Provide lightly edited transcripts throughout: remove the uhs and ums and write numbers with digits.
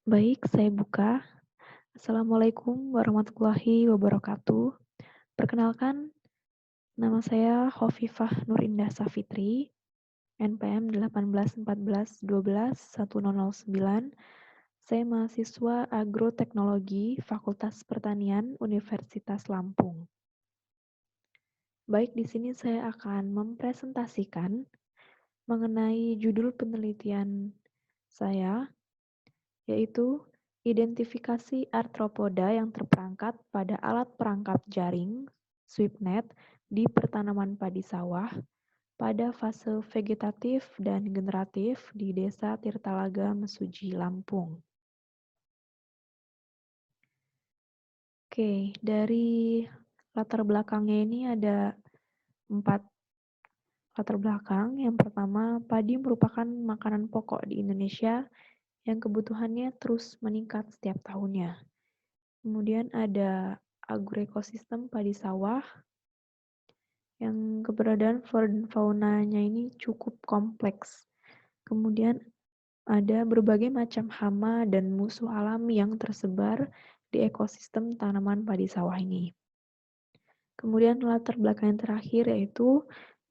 Baik, saya buka. Assalamualaikum warahmatullahi wabarakatuh. Perkenalkan, nama saya Khofifah Nurindah Safitri, NPM 1814121109. Saya mahasiswa Agroteknologi Fakultas Pertanian Universitas Lampung. Baik, di sini saya akan mempresentasikan mengenai judul penelitian saya, yaitu identifikasi arthropoda yang terperangkap pada alat perangkap jaring (SWIPNet) di pertanaman padi sawah pada fase vegetatif dan generatif di Desa Tirtalaga, Mesuji, Lampung. Oke, dari latar belakangnya ini ada 4 latar belakang. Yang pertama, padi merupakan makanan pokok di Indonesia yang kebutuhannya terus meningkat setiap tahunnya. Kemudian ada agroekosistem padi sawah yang keberadaan flora dan faunanya ini cukup kompleks. Kemudian ada berbagai macam hama dan musuh alami yang tersebar di ekosistem tanaman padi sawah ini. Kemudian latar belakang yang terakhir yaitu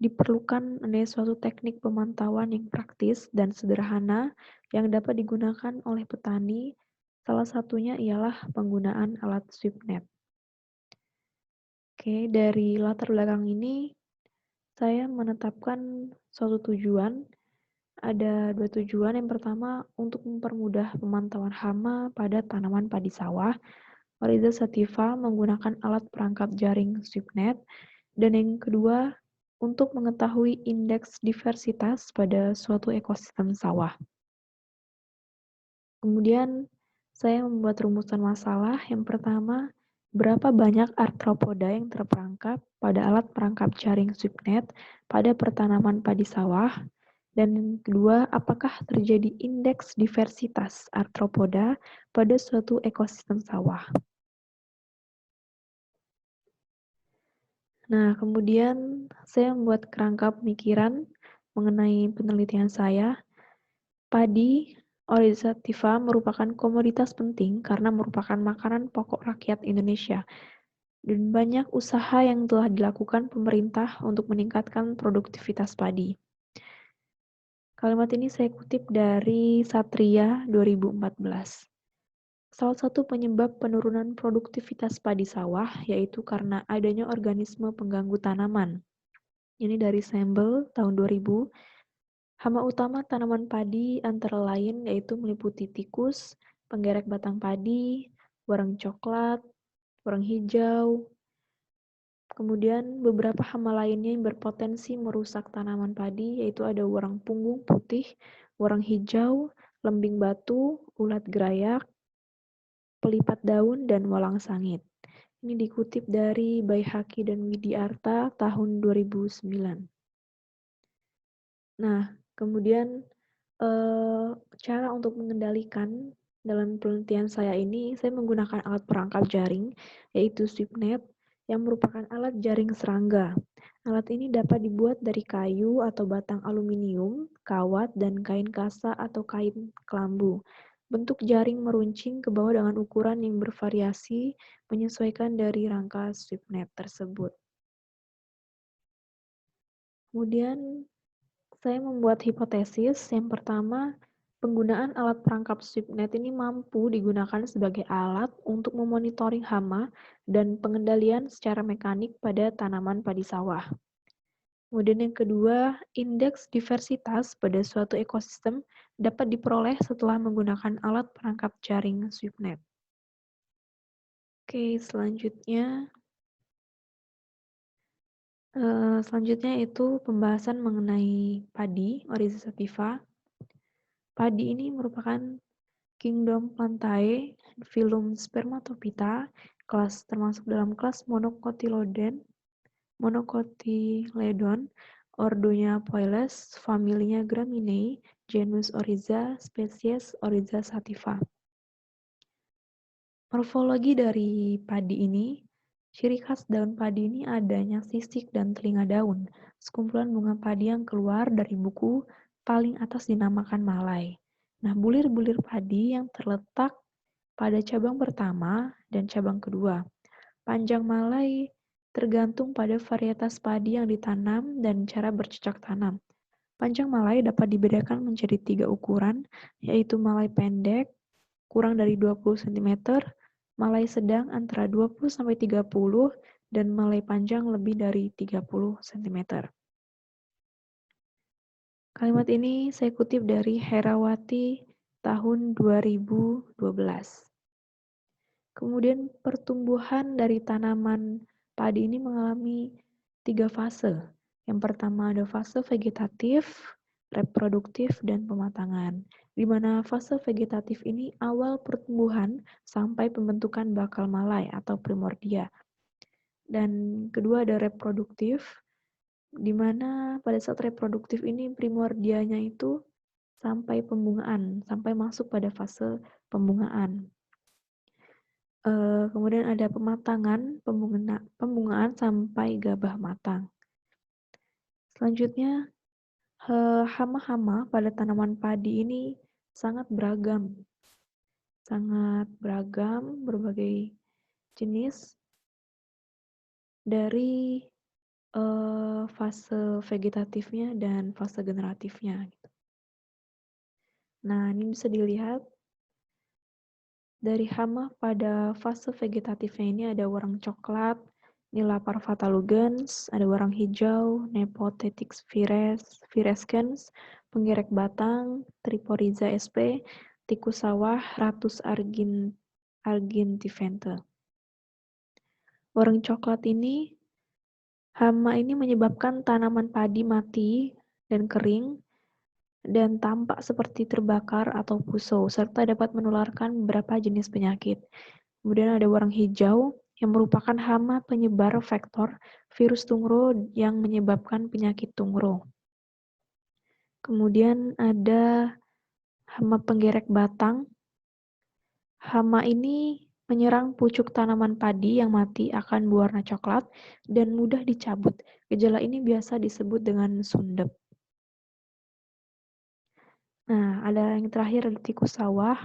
diperlukan suatu teknik pemantauan yang praktis dan sederhana yang dapat digunakan oleh petani. Salah satunya ialah penggunaan alat SWIPNet. Oke, dari latar belakang ini saya menetapkan suatu tujuan. Ada 2 tujuan. Yang pertama, untuk mempermudah pemantauan hama pada tanaman padi sawah. Oriza Sativa menggunakan alat perangkap jaring SWIPNet. Dan yang kedua, untuk mengetahui indeks diversitas pada suatu ekosistem sawah. Kemudian, saya membuat rumusan masalah. Yang pertama, berapa banyak arthropoda yang terperangkap pada alat perangkap jaring SWIPNet pada pertanaman padi sawah? Dan yang kedua, apakah terjadi indeks diversitas arthropoda pada suatu ekosistem sawah? Nah, kemudian saya membuat kerangka pemikiran mengenai penelitian saya. Padi Oryza sativa merupakan komoditas penting karena merupakan makanan pokok rakyat Indonesia, dan banyak usaha yang telah dilakukan pemerintah untuk meningkatkan produktivitas padi. Kalimat ini saya kutip dari Satria 2014. Salah satu penyebab penurunan produktivitas padi sawah yaitu karena adanya organisme pengganggu tanaman. Ini dari Sembel tahun 2000. Hama utama tanaman padi antara lain yaitu meliputi tikus, penggerek batang padi, warang coklat, warang hijau. Kemudian beberapa hama lainnya yang berpotensi merusak tanaman padi yaitu ada warang punggung putih, warang hijau, lembing batu, ulat gerayak, pelipat daun, dan walang sangit. Ini dikutip dari Baihaqi dan Widiarta tahun 2009. Nah, kemudian cara untuk mengendalikan dalam penelitian saya ini, saya menggunakan alat perangkap jaring, yaitu SWIPNet, yang merupakan alat jaring serangga. Alat ini dapat dibuat dari kayu atau batang aluminium, kawat, dan kain kasa atau kain kelambu. Bentuk jaring meruncing ke bawah dengan ukuran yang bervariasi menyesuaikan dari rangka SWIPNet tersebut. Kemudian saya membuat hipotesis. Yang pertama, penggunaan alat perangkap SWIPNet ini mampu digunakan sebagai alat untuk memonitoring hama dan pengendalian secara mekanik pada tanaman padi sawah. Kemudian yang kedua, indeks diversitas pada suatu ekosistem dapat diperoleh setelah menggunakan alat perangkap jaring SWIPNet. Oke, selanjutnya itu pembahasan mengenai padi, Oryza sativa. Padi ini merupakan kingdom Plantae, filum Spermatophyta, termasuk dalam kelas Monocotyledon, ordonya Poiles, familinya Gramineae, genus Oryza, spesies Oryza sativa. Morfologi dari padi ini, ciri khas daun padi ini adanya sisik dan telinga daun, sekumpulan bunga padi yang keluar dari buku paling atas dinamakan malai. Nah, bulir-bulir padi yang terletak pada cabang pertama dan cabang kedua. Panjang malai tergantung pada varietas padi yang ditanam dan cara bercocok tanam. Panjang malai dapat dibedakan menjadi 3 ukuran, yaitu malai pendek, kurang dari 20 cm, malai sedang antara 20-30, dan malai panjang lebih dari 30 cm. Kalimat ini saya kutip dari Herawati tahun 2012. Kemudian pertumbuhan dari tanaman padi ini mengalami 3 fase. Yang pertama ada fase vegetatif, reproduktif, dan pematangan. Di mana fase vegetatif ini awal pertumbuhan sampai pembentukan bakal malai atau primordia. Dan kedua ada reproduktif, di mana pada saat reproduktif ini primordianya itu sampai pembungaan, sampai masuk pada fase pembungaan. Kemudian ada pematangan, pembungaan sampai gabah matang. Selanjutnya, hama-hama pada tanaman padi ini sangat beragam, berbagai jenis dari fase vegetatifnya dan fase generatifnya. Nah, ini bisa dilihat dari hama pada fase vegetatifnya ini ada warang coklat, Nila parvata lugens, ada warang hijau, Nepothetyx virescens, penggerek batang, Triporiza sp, tikus sawah, Ratus argentifente. Warang coklat ini, hama ini menyebabkan tanaman padi mati dan kering, dan tampak seperti terbakar atau pusau, serta dapat menularkan beberapa jenis penyakit. Kemudian ada warang hijau, yang merupakan hama penyebar vektor virus tungro yang menyebabkan penyakit tungro. Kemudian ada hama penggerek batang. Hama ini menyerang pucuk tanaman padi yang mati akan berwarna coklat dan mudah dicabut. Gejala ini biasa disebut dengan sundep. Nah, ada yang terakhir ada tikus sawah.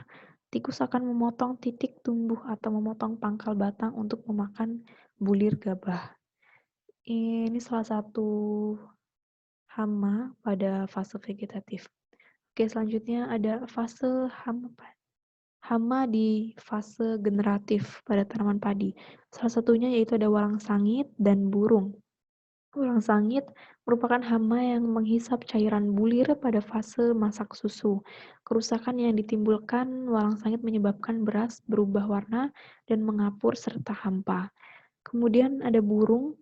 Tikus akan memotong titik tumbuh atau memotong pangkal batang untuk memakan bulir gabah. Ini salah satu hama pada fase vegetatif. Oke, selanjutnya ada fase hama di fase generatif pada tanaman padi. Salah satunya yaitu ada walang sangit dan burung. Walang sangit merupakan hama yang menghisap cairan bulir pada fase masak susu. Kerusakan yang ditimbulkan walang sangit menyebabkan beras berubah warna dan mengapur serta hampa. Kemudian ada burung,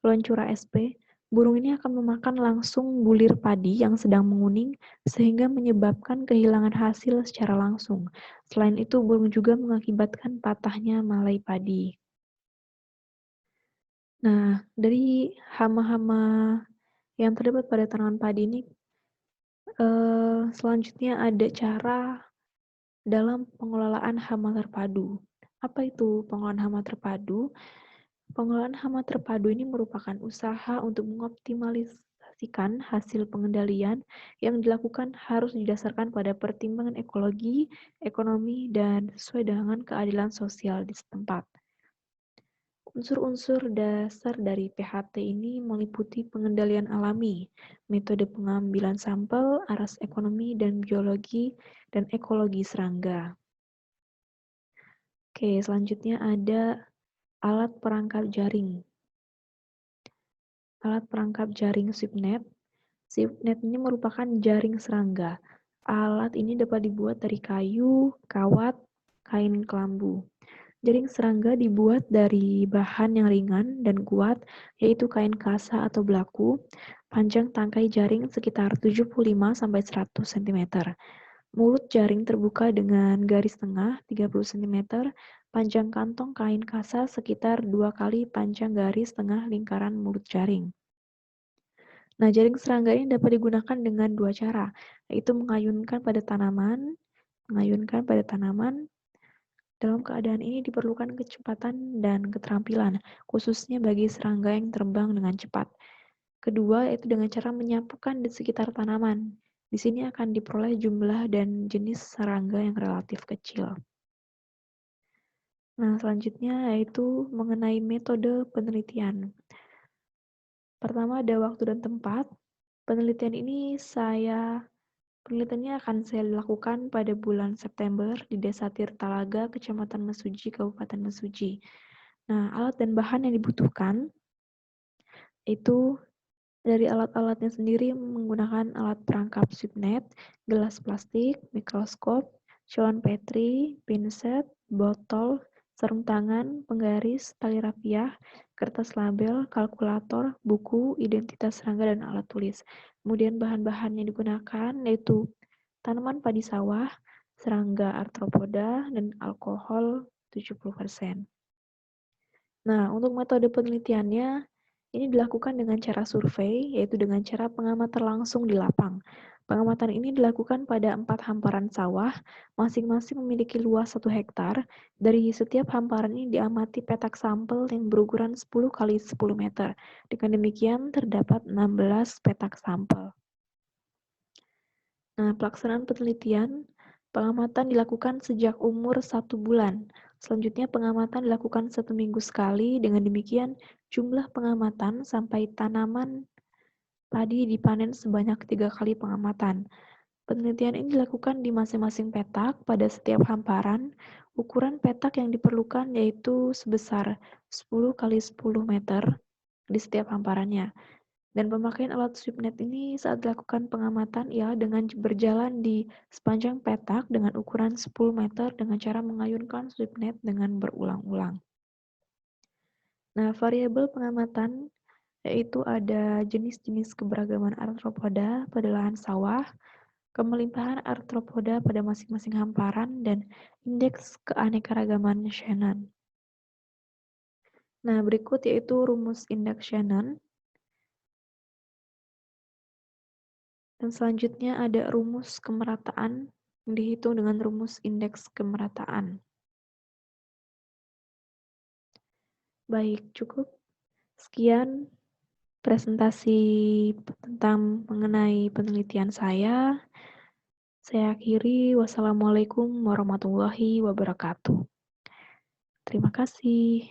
Loncura sp. Burung ini akan memakan langsung bulir padi yang sedang menguning sehingga menyebabkan kehilangan hasil secara langsung. Selain itu, burung juga mengakibatkan patahnya malai padi. Nah, dari hama-hama yang terdapat pada tanaman padi ini, selanjutnya ada cara dalam pengelolaan hama terpadu. Apa itu pengelolaan hama terpadu? Pengelolaan hama terpadu ini merupakan usaha untuk mengoptimalisasikan hasil pengendalian yang dilakukan harus didasarkan pada pertimbangan ekologi, ekonomi, dan sesuai dengan keadilan sosial di setempat. Unsur-unsur dasar dari PHT ini meliputi pengendalian alami, metode pengambilan sampel, aras ekonomi dan biologi, dan ekologi serangga. Oke, selanjutnya ada alat perangkap jaring. Alat perangkap jaring SwipNet. SwipNet ini merupakan jaring serangga. Alat ini dapat dibuat dari kayu, kawat, kain kelambu. Jaring serangga dibuat dari bahan yang ringan dan kuat, yaitu kain kasa atau belaku. Panjang tangkai jaring sekitar 75-100 cm. Mulut jaring terbuka dengan garis tengah 30 cm. Panjang kantong kain kasa sekitar 2 kali panjang garis tengah lingkaran mulut jaring. Nah, jaring serangga ini dapat digunakan dengan 2 cara, yaitu mengayunkan pada tanaman. Dalam keadaan ini diperlukan kecepatan dan keterampilan, khususnya bagi serangga yang terbang dengan cepat. Kedua, yaitu dengan cara menyapukan di sekitar tanaman. Di sini akan diperoleh jumlah dan jenis serangga yang relatif kecil. Nah, selanjutnya yaitu mengenai metode penelitian. Pertama ada waktu dan tempat. Penelitiannya akan saya lakukan pada bulan September di Desa Tirtalaga, Kecamatan Mesuji, Kabupaten Mesuji. Nah, alat dan bahan yang dibutuhkan itu dari alat-alatnya sendiri menggunakan alat perangkap SwipNet, gelas plastik, mikroskop, cawan petri, pinset, botol, sarung tangan, penggaris, tali rapiah, kertas label, kalkulator, buku, identitas serangga, dan alat tulis. Kemudian bahan-bahan yang digunakan yaitu tanaman padi sawah, serangga arthropoda, dan alkohol 70%. Nah, untuk metode penelitiannya, ini dilakukan dengan cara survei, yaitu dengan cara pengamatan langsung di lapang. Pengamatan ini dilakukan pada 4 hamparan sawah, masing-masing memiliki luas 1 hektar. Dari setiap hamparan ini diamati petak sampel yang berukuran 10 kali 10 meter. Dengan demikian, terdapat 16 petak sampel. Nah, pelaksanaan penelitian, pengamatan dilakukan sejak umur 1 bulan. Selanjutnya pengamatan dilakukan 1 minggu sekali, dengan demikian jumlah pengamatan sampai tanaman padi dipanen sebanyak 3 kali pengamatan. Penelitian ini dilakukan di masing-masing petak pada setiap hamparan. Ukuran petak yang diperlukan yaitu sebesar 10 kali 10 meter di setiap hamparannya. Dan pemakaian alat SwipNet ini saat dilakukan pengamatan ialah dengan berjalan di sepanjang petak dengan ukuran 10 meter dengan cara mengayunkan SwipNet dengan berulang-ulang. Nah, variabel pengamatan yaitu ada jenis-jenis keberagaman arthropoda pada lahan sawah, kemelimpahan arthropoda pada masing-masing hamparan, dan indeks keanekaragaman Shannon. Nah, berikut yaitu rumus indeks Shannon. Dan selanjutnya ada rumus kemerataan yang dihitung dengan rumus indeks kemerataan. Baik, cukup. Sekian presentasi tentang mengenai penelitian saya. Saya akhiri. Wassalamualaikum warahmatullahi wabarakatuh. Terima kasih.